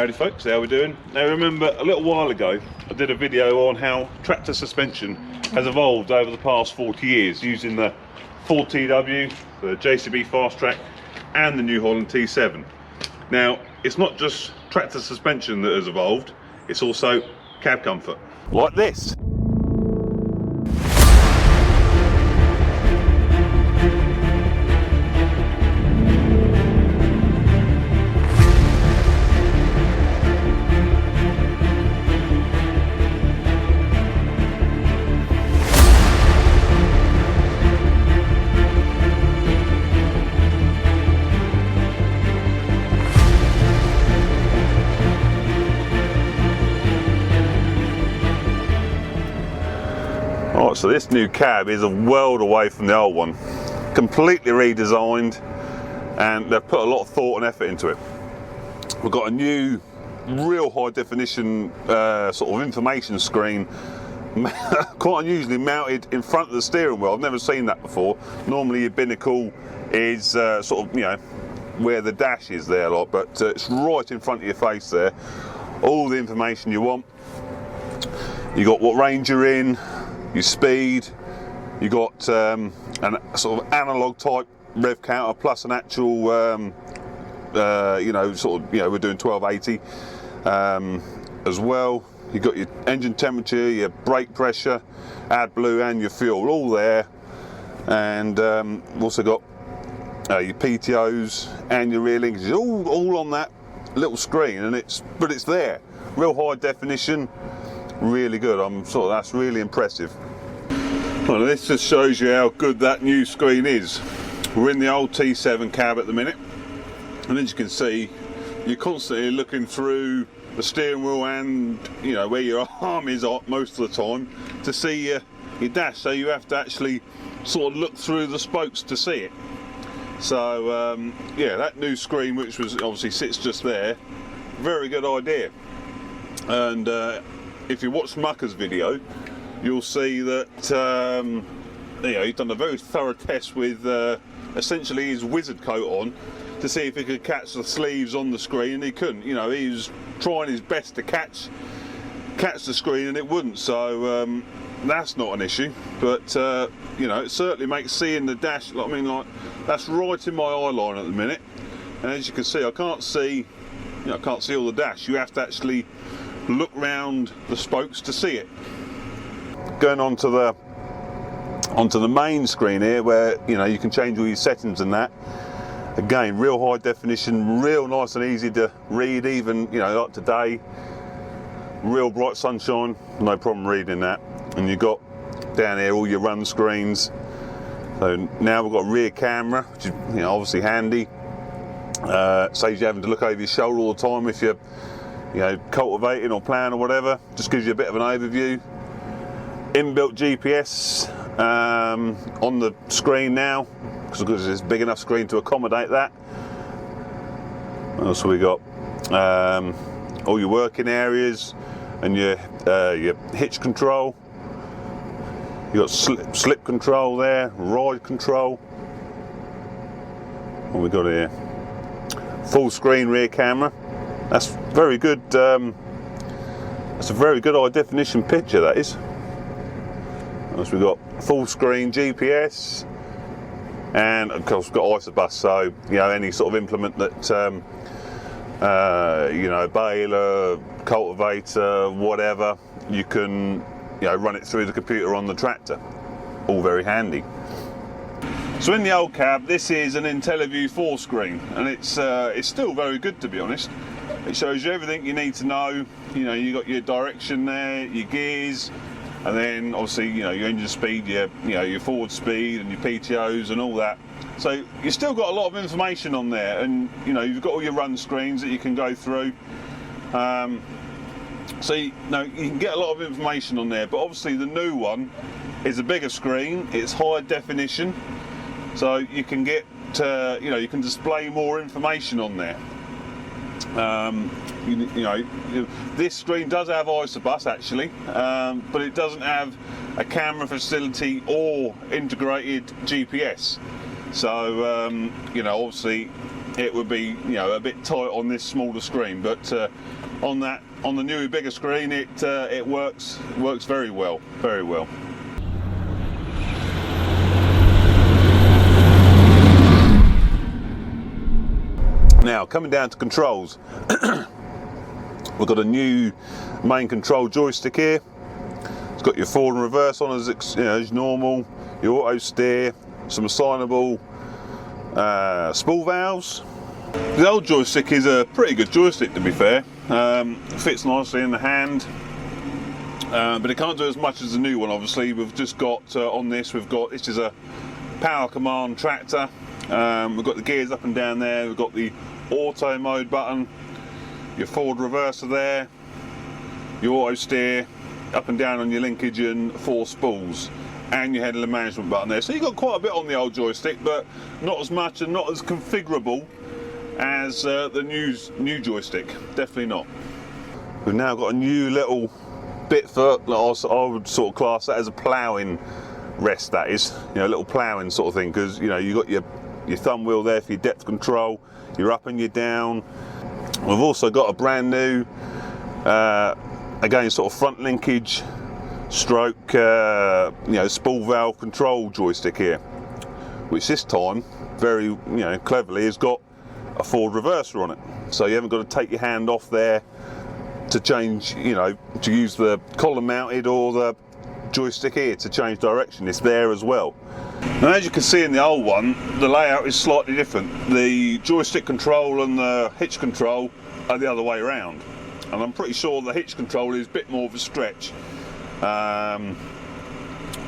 Howdy folks, how we doing? Now remember a little while ago I did a video on how tractor suspension has evolved over the past 40 years using the 4TW, the JCB Fast Track and the New Holland T7. Now it's not just tractor suspension that has evolved, it's also cab comfort. Like this. So this new cab is a world away from the old one, completely redesigned, and they've put a lot of thought and effort into it. We've got a new real high definition sort of information screen, quite unusually mounted in front of the steering wheel. I've never seen that before. Normally your binnacle is sort of, you know, where the dash is there, like, but it's right in front of your face there. All the information you want. You got what range you're in, your speed, you got an sort of analog type rev counter plus an actual you know, sort of, you know, we're doing 1280 as well. You got your engine temperature, your brake pressure, AdBlue and your fuel all there, and we've also got your PTOs and your rear linkages all on that little screen, and it's there, real high definition. Really good. That's really impressive. Well, this just shows you how good that new screen is. We're in the old T7 cab at the minute, and as you can see, you're constantly looking through the steering wheel and, you know, where your arm is most of the time to see your dash. So you have to actually sort of look through the spokes to see it. So yeah, that new screen, which was obviously sits just there, very good idea. And if you watch Mucka's video, you'll see that you know, he's done a very thorough test with essentially his wizard coat on to see if he could catch the sleeves on the screen, and he couldn't. You know, he was trying his best to catch the screen and it wouldn't. So that's not an issue, but you know, it certainly makes seeing the dash, I mean, like, that's right in my eye line at the minute, and as you can see, I can't see, you know, I can't see all the dash. You have to actually look round the spokes to see it. Going onto the main screen here, where, you know, you can change all your settings and that. Again, real high definition, real nice and easy to read, even, you know, like today, real bright sunshine, no problem reading that. And you've got down here all your run screens. So now we've got a rear camera, which is, you know, obviously handy. Saves you having to look over your shoulder all the time if you're, you know, cultivating or ploughing or whatever. Just gives you a bit of an overview. Inbuilt GPS on the screen now, because it's a big enough screen to accommodate that. What else have we got? All your working areas and your hitch control. You got slip control there, ride control. What we got here? Full screen rear camera. That's very good. That's a very good high definition picture, that is. So we've got full screen GPS, and of course we've got isobus, so, you know, any sort of implement that you know, baler, cultivator, whatever, you can, you know, run it through the computer on the tractor. All very handy. So in the old cab, this is an IntelliView 4 screen, and it's still very good, to be honest. It shows you everything you need to know. You know, you got your direction there, your gears, and then obviously, you know, your engine speed, you know, your forward speed and your PTOs and all that. So you've still got a lot of information on there, and, you know, you've got all your run screens that you can go through. So you know, you can get a lot of information on there, but obviously the new one is a bigger screen, it's high definition, so you can get you know, you can display more information on there. You know, this screen does have isobus actually, but it doesn't have a camera facility or integrated GPS. So you know, obviously it would be, you know, a bit tight on this smaller screen, but on the new bigger screen, it works very well, very well. Now coming down to controls, we've got a new main control joystick here. It's got your forward and reverse on as normal, your auto steer, some assignable spool valves. The old joystick is a pretty good joystick, to be fair. Fits nicely in the hand, but it can't do as much as the new one. Obviously, we've just got on this. This is a power command tractor. We've got the gears up and down there. We've got the auto mode button, your forward reverser there, your auto steer, up and down on your linkage and 4 spools, and your headland management button there. So you've got quite a bit on the old joystick, but not as much and not as configurable as the new joystick. Definitely not. We've now got a new little bit for, I would sort of class that as a ploughing rest, that is, you know, a little ploughing sort of thing, because, you know, you've got your thumb wheel there for your depth control, you're up and you're down. We've also got a brand new, again, sort of front linkage stroke, you know, spool valve control joystick here, which this time, very, you know, cleverly has got a forward reverser on it. So you haven't got to take your hand off there to change, you know, to use the column mounted or the joystick here to change direction. It's there as well. Now, as you can see in the old one, the layout is slightly different. The joystick control and the hitch control are the other way around, and I'm pretty sure the hitch control is a bit more of a stretch.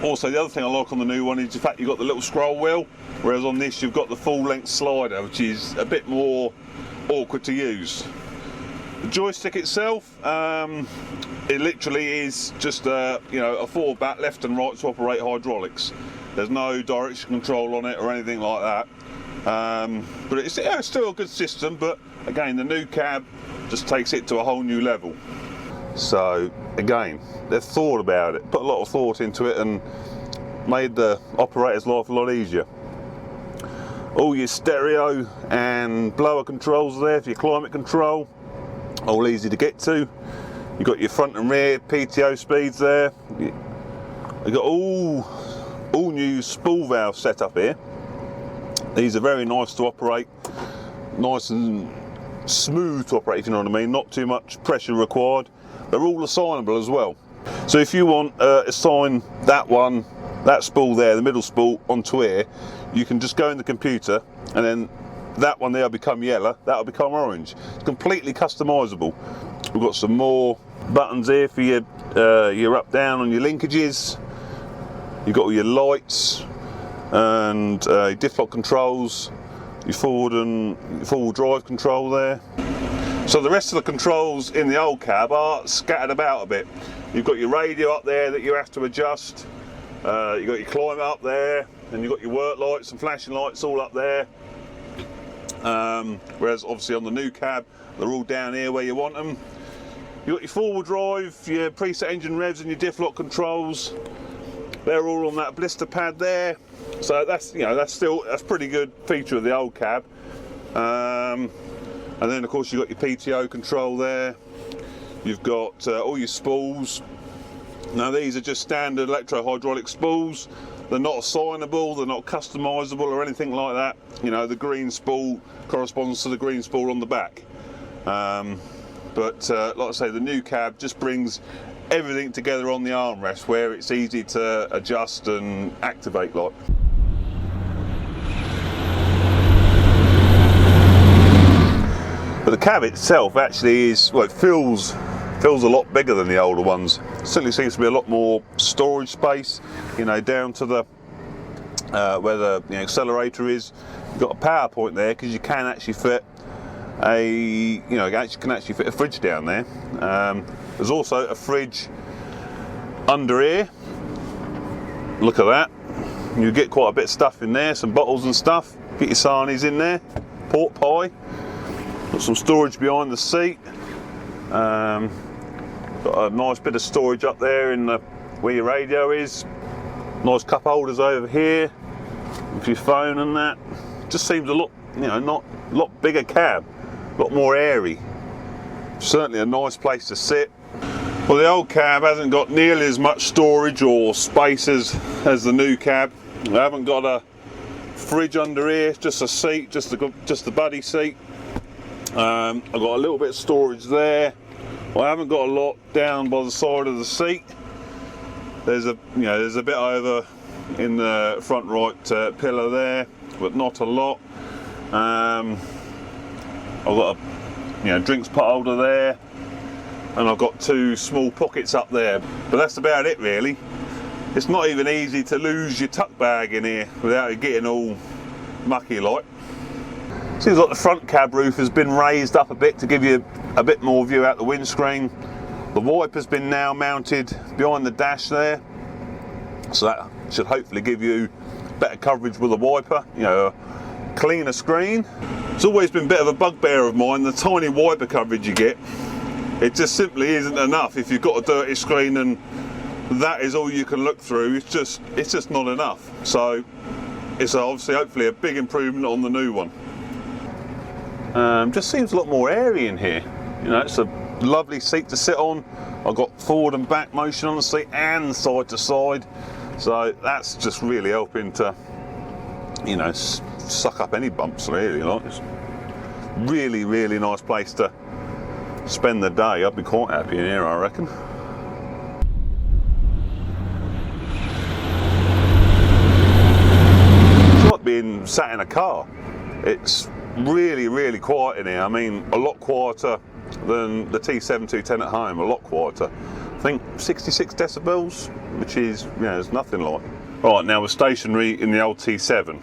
Also, the other thing I like on the new one is the fact you've got the little scroll wheel, whereas on this you've got the full length slider, which is a bit more awkward to use. The joystick itself, it literally is just a, you know, a forward back, left and right to operate hydraulics. There's no direction control on it or anything like that. But it's still a good system, but again, the new cab just takes it to a whole new level. So again, they've thought about it, put a lot of thought into it, and made the operator's life a lot easier. All your stereo and blower controls there for your climate control, all easy to get to. You've got your front and rear PTO speeds there. You've got all new spool valve setup here. These are very nice to operate, nice and smooth to operate, if you know what I mean, not too much pressure required. They're all assignable as well. So if you want to assign that spool there, the middle spool, onto here, you can just go in the computer, and then that one there will become yellow, that'll become orange. It's completely customizable. We've got some more buttons here for your up down on your linkages. You've got all your lights and your diff lock controls, your forward and forward drive control there. So the rest of the controls in the old cab are scattered about a bit. You've got your radio up there that you have to adjust. You've got your climate up there, and you've got your work lights and flashing lights all up there. Whereas obviously on the new cab, they're all down here where you want them. You've got your forward drive, your preset engine revs and your diff lock controls. They're all on that blister pad there. So that's, you know, that's a pretty good feature of the old cab. And then of course you've got your PTO control there. You've got all your spools. Now these are just standard electro-hydraulic spools. They're not assignable, they're not customizable or anything like that. You know, the green spool corresponds to the green spool on the back. But like I say, the new cab just brings everything together on the armrest, where it's easy to adjust and activate like. But the cab itself actually is, well, it feels a lot bigger than the older ones. Certainly seems to be a lot more storage space, you know, down to the where the accelerator is. You've got a power point there because you can actually fit a fridge down there. There's also a fridge under here. Look at that. You get quite a bit of stuff in there, some bottles and stuff. Get your sarnies in there, pork pie. Got some storage behind the seat. Got a nice bit of storage up there in where your radio is. Nice cup holders over here with your phone and that. Just seems a lot not a lot bigger cab, a lot more airy. Certainly a nice place to sit. Well, the old cab hasn't got nearly as much storage or space as the new cab. I haven't got a fridge under here, just a seat, just the buddy seat. I've got a little bit of storage there. I haven't got a lot down by the side of the seat. There's a bit over in the front right pillar there, but not a lot. I've got a drinks pot holder there, and I've got 2 small pockets up there, but that's about it really. It's not even easy to lose your tuck bag in here without it getting all mucky like. Seems like the front cab roof has been raised up a bit to give you a bit more view out the windscreen. The wiper's been now mounted behind the dash there, so that should hopefully give you better coverage with the wiper, a cleaner screen. It's always been a bit of a bugbear of mine, the tiny wiper coverage you get. It just simply isn't enough if you've got a dirty screen and that is all you can look through. It's just not enough. So it's obviously hopefully a big improvement on the new one. Just seems a lot more airy in here. It's a lovely seat to sit on. I've got forward and back motion on the seat and side to side, so that's just really helping to suck up any bumps really. It's really, really nice place to spend the day. I'd be quite happy in here, I reckon. It's like being sat in a car. It's really, really quiet in here. I mean, a lot quieter than the T7.315 at home, a lot quieter. I think 66 decibels, which is, there's nothing like. Right, now we're stationary in the old T7.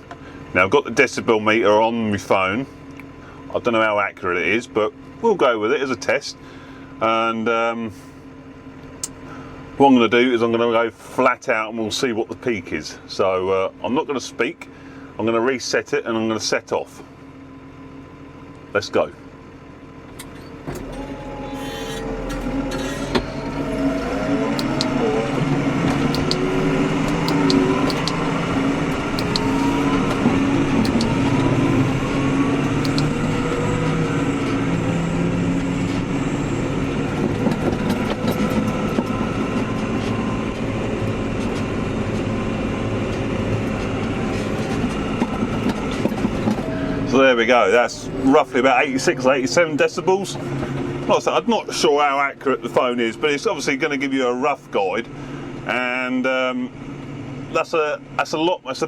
Now I've got the decibel meter on my phone. I don't know how accurate it is, but we'll go with it as a test. And what I'm going to do is I'm going to go flat out and we'll see what the peak is. So I'm not going to speak. I'm going to reset it and I'm going to set off. Let's go. So there we go, that's roughly about 86, 87 decibels. Like I said, I'm not sure how accurate the phone is, but it's obviously going to give you a rough guide. And that's a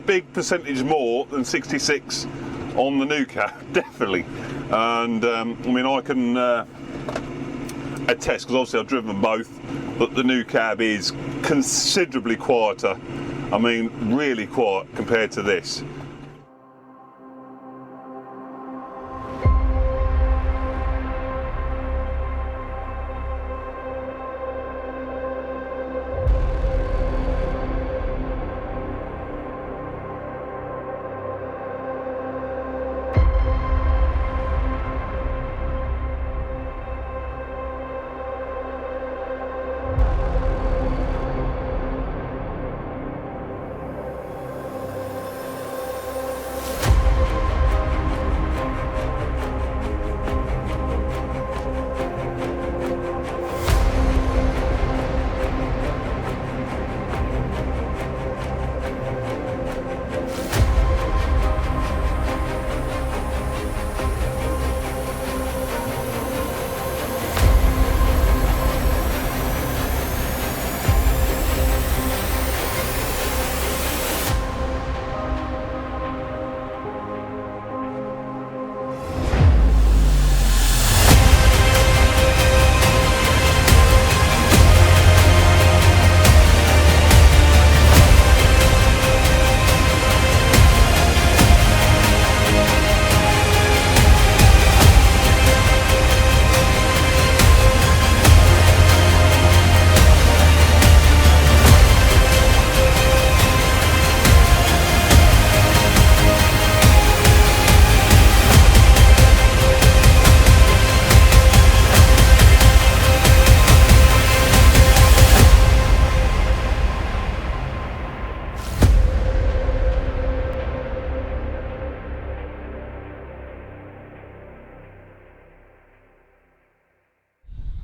big percentage more than 66 on the new cab, definitely. And I mean, I can attest, because obviously I've driven both, that the new cab is considerably quieter. I mean, really quiet compared to this.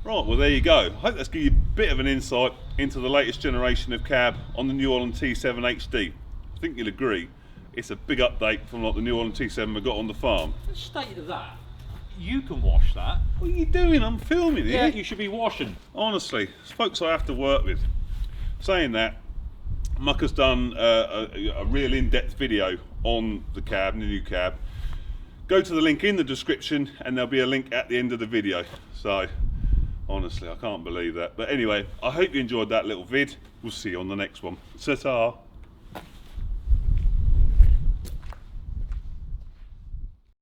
Right, well there you go. I hope that's given you a bit of an insight into the latest generation of cab on the New Holland T7 HD. I think you'll agree, it's a big update from like the New Holland T7 we got on the farm. The state of that, you can wash that. What are you doing? I'm filming it. Yeah, you should be washing. Honestly, it's folks I have to work with. Saying that, Mucka's done a real in-depth video on the cab, the new cab. Go to the link in the description and there'll be a link at the end of the video. So, honestly, I can't believe that. But anyway, I hope you enjoyed that little vid. We'll see you on the next one. Ta-ta.